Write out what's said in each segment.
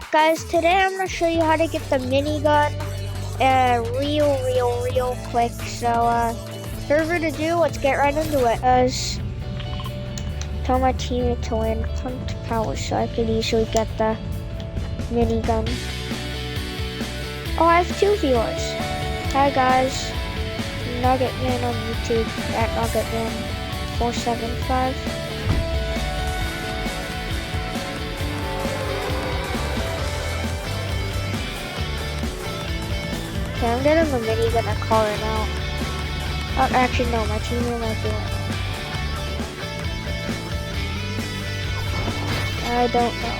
Guys, today I'm going to show you how to get the minigun real quick. So, further ado, let's get right into it. Guys, tell my teammate to land pumped power so I can easily get the minigun. Oh, I have 2 viewers. Hi guys, Nugget Man on YouTube at NuggetMan475. Okay, I'm getting the minigun and call it out. Oh, actually, no, my teammate might do it. I don't know.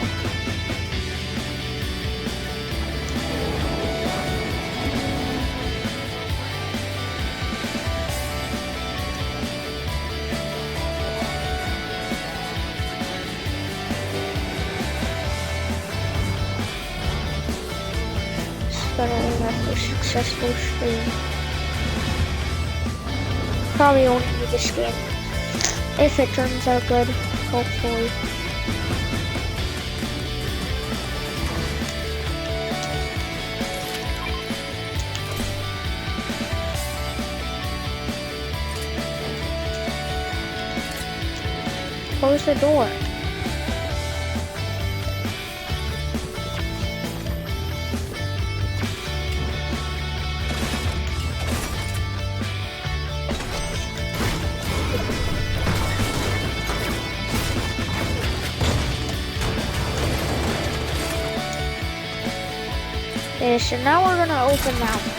Gonna aim after successful stream. Probably only need this game if it turns out good, hopefully. Close the door. Okay, so now we're gonna open that one.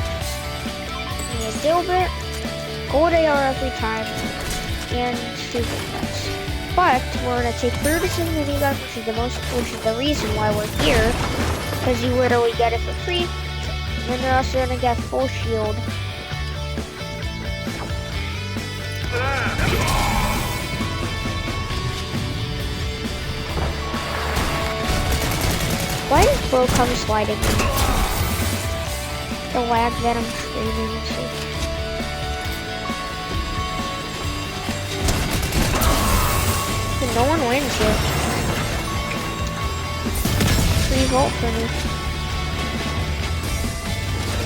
Need a Dilbert, gold AR every time, and super pets. But we're gonna take Brutus and Minigun, which is the reason why we're here, because you literally get it for free. And then you're also gonna get full shield. Why is Bro come sliding? The lag that I'm streaming into. No one wins here. 3 volt for me.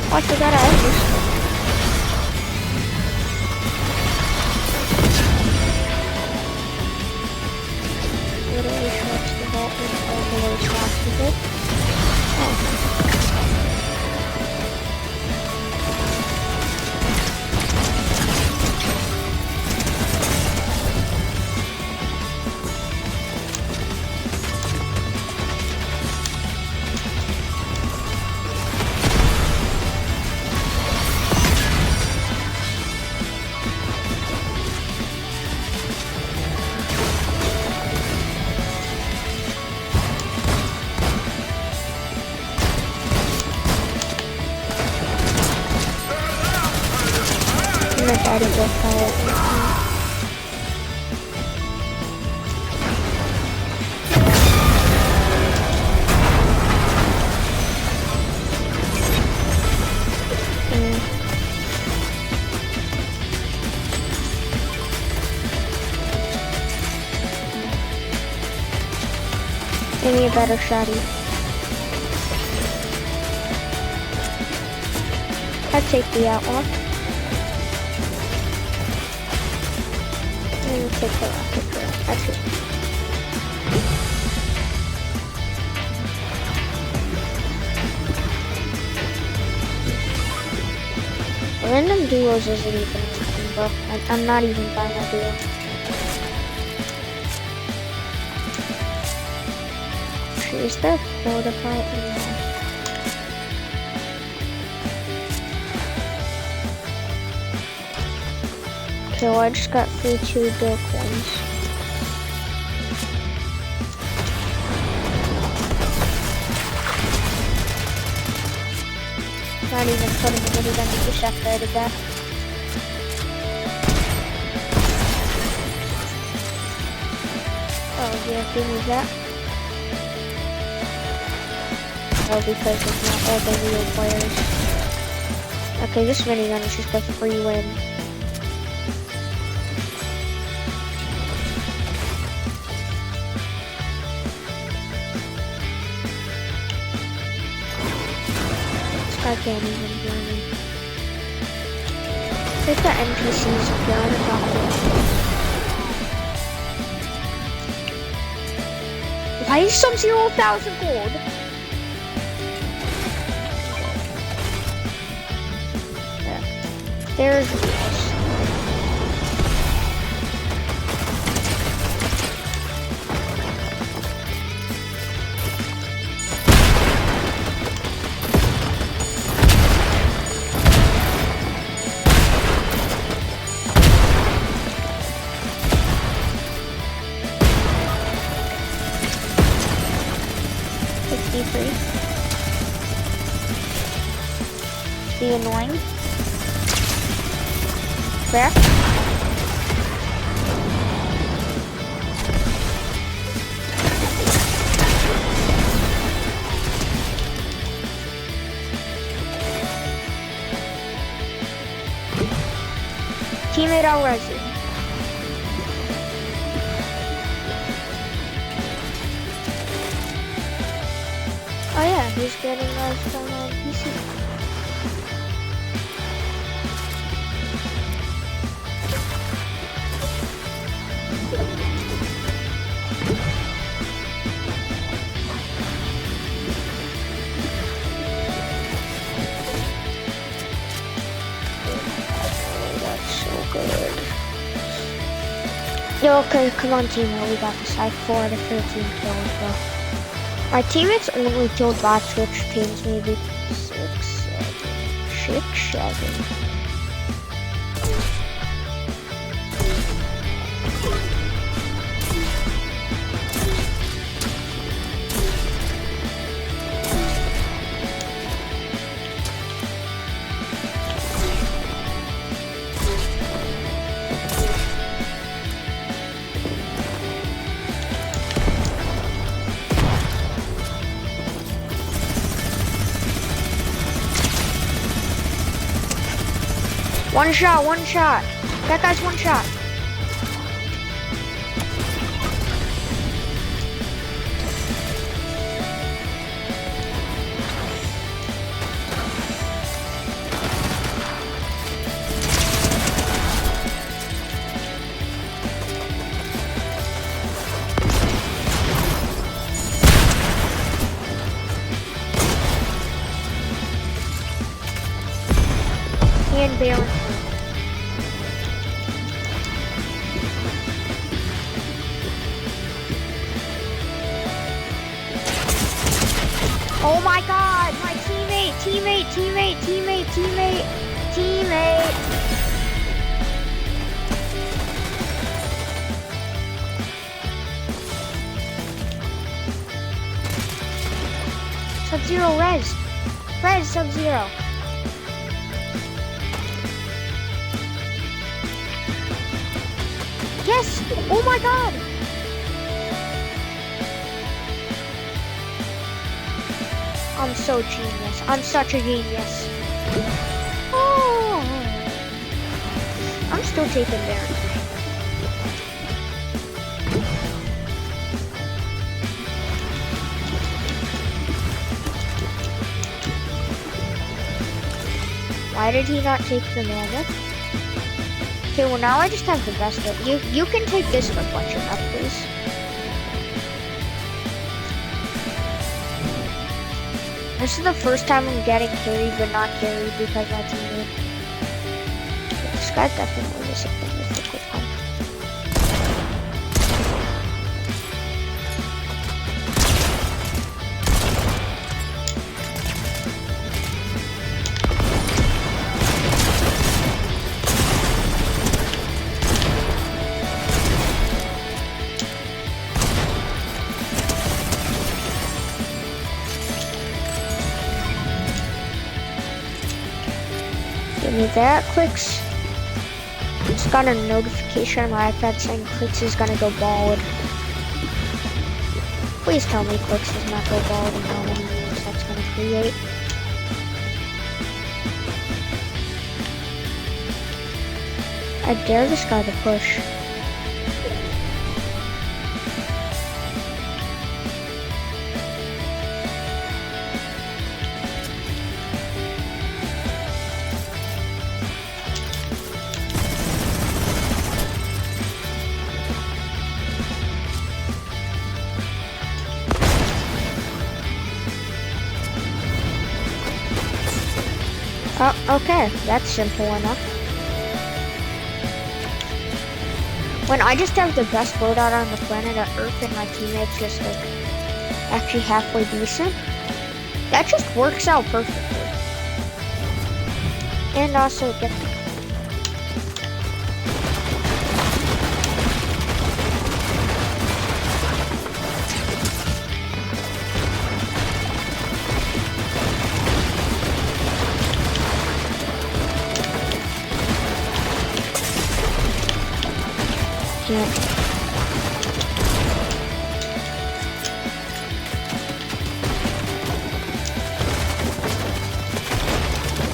Oh, I forgot I had this. Literally swaps the vault and all the way swaps with it. Oh. I'm gonna try to get fired. Give me a better shotty. I'd take the outlaw. Let me take the rocket girl. Actually. Random duos isn't even something, bro. I'm not even buying a duo. Is there a porta potty? Okay, well, I just got free 2 bill coins. Not even putting the minigun, I just upgraded that. Oh, yeah, give me that. Oh, because it's not all the real players. Okay, this minigun is just a free win. I can't even hear me. Hit the NPCs if you're on the top of it. Why is some 0,000 gold? There's wheels. Be annoying. There. Teammate, I'll res you. Oh yeah, he's getting us from PC. Yo, okay, come on teammate, we got this. I have 4 out of 13 kills, bro. My teammates only killed bots, which pains me. 6, 7. One shot. That guy's one shot. And Baron. Oh my god, my teammate. Sub-Zero, res, Sub-Zero. Yes, oh my god. I'm so genius. I'm such a genius. Oh, I'm still taking there. Why did he not take the mana? Okay, well now I just have the best of you can take this reflection up, please. This is the first time I'm getting carried, but not carried because my teammate. This guy definitely is something with the quick pump. Give me that, Clicks. Just got a notification on my iPad saying Clicks is gonna go bald. Please tell me Clicks does not go bald and how many views that's gonna create. I dare this guy to push. Oh, okay, that's simple enough. When I just have the best loadout on the planet of Earth and my teammates just like actually halfway decent, that just works out perfectly. And also get the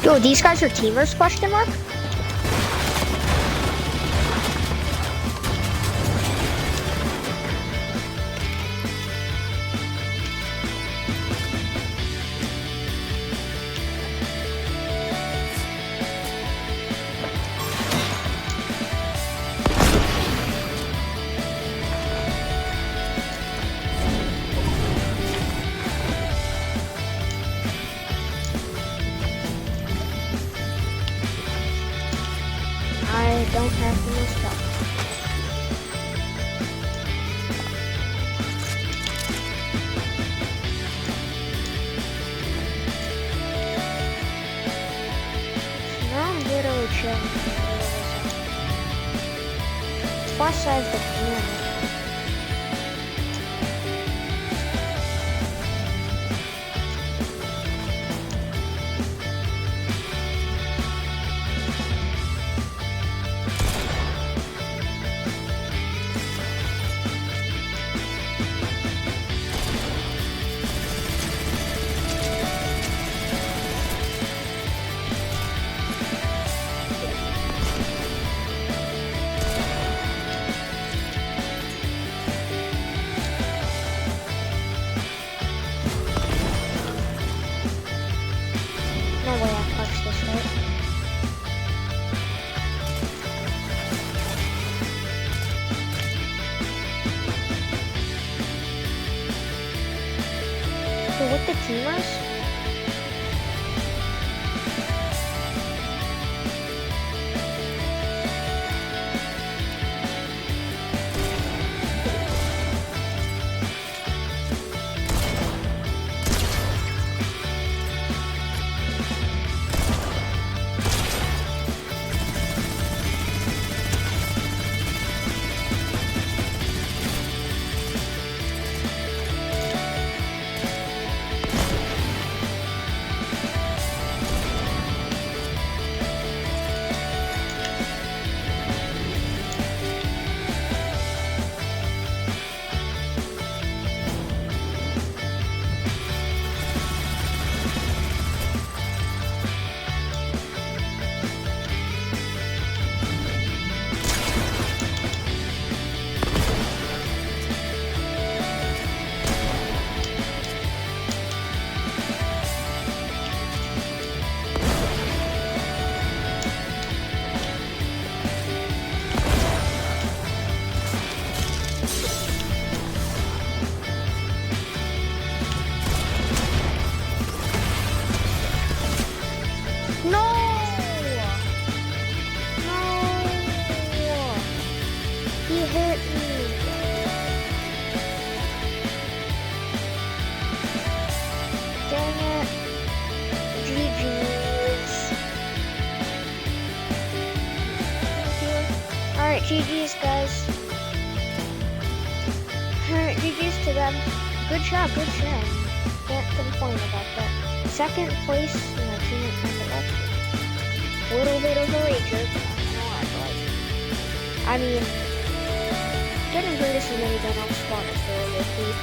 Yo, these guys are teamers, question mark? I don't have the most stuff. Now I'm literally chilling. Plus I have the camera. No way I touched this, right? So with the teamers, he hit me. Dang it. GG's. Alright, GG's guys. Alright, GG's to them. Good job, good job. Can't complain about that. Second place, my teammate kind of left. A little bit of a rager, I mean, getting British and Minigun on spawn is really cool.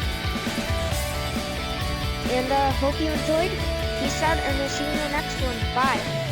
And hope you enjoyed. Peace out, and we'll see you in the next one. Bye.